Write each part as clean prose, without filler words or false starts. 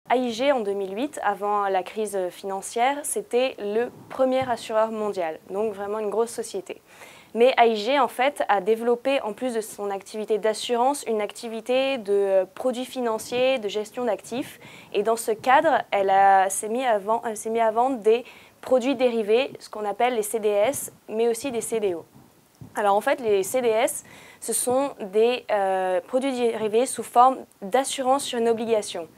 AIG en 2008, avant la crise financière, c'était le premier assureur mondial, donc vraiment une grosse société. Mais AIG en fait a développé, en plus de son activité d'assurance, une activité de produits financiers, de gestion d'actifs. Et dans ce cadre, elle s'est mise à vendre des produits dérivés, ce qu'on appelle les CDS, mais aussi des CDO. Alors en fait, les CDS, ce sont des produits dérivés sous forme d'assurance sur une obligation.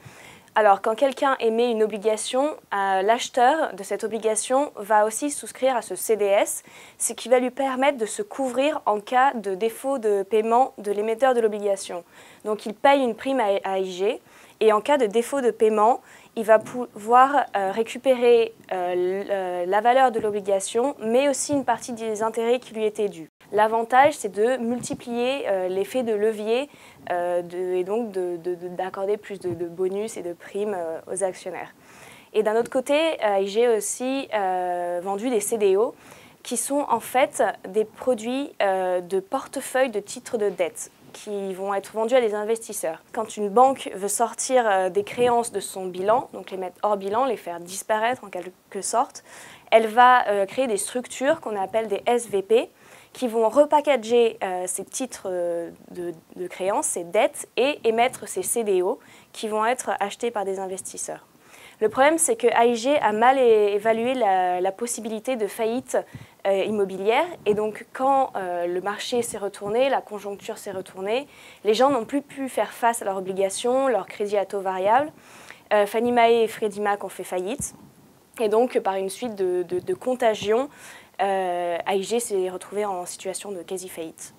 Alors, quand quelqu'un émet une obligation, l'acheteur de cette obligation va aussi souscrire à ce CDS, ce qui va lui permettre de se couvrir en cas de défaut de paiement de l'émetteur de l'obligation. Donc, il paye une prime à AIG et en cas de défaut de paiement, il va pouvoir récupérer la valeur de l'obligation, mais aussi une partie des intérêts qui lui étaient dus. L'avantage, c'est de multiplier l'effet de levier et donc d'accorder plus de bonus et de primes aux actionnaires. Et d'un autre côté, j'ai aussi vendu des CDO qui sont en fait des produits de portefeuille de titres de dette qui vont être vendus à des investisseurs. Quand une banque veut sortir des créances de son bilan, donc les mettre hors bilan, les faire disparaître en quelque sorte, elle va créer des structures qu'on appelle des SVP, qui vont repackager ces titres de créances, ces dettes, et émettre ces CDO qui vont être achetés par des investisseurs. Le problème, c'est que AIG a mal évalué la possibilité de faillite immobilière, et donc quand le marché s'est retourné, la conjoncture s'est retournée, les gens n'ont plus pu faire face à leurs obligations, leurs crédits à taux variables. Fannie Mae et Freddie Mac ont fait faillite, et donc par une suite de contagion, AIG s'est retrouvé en situation de quasi-faillite.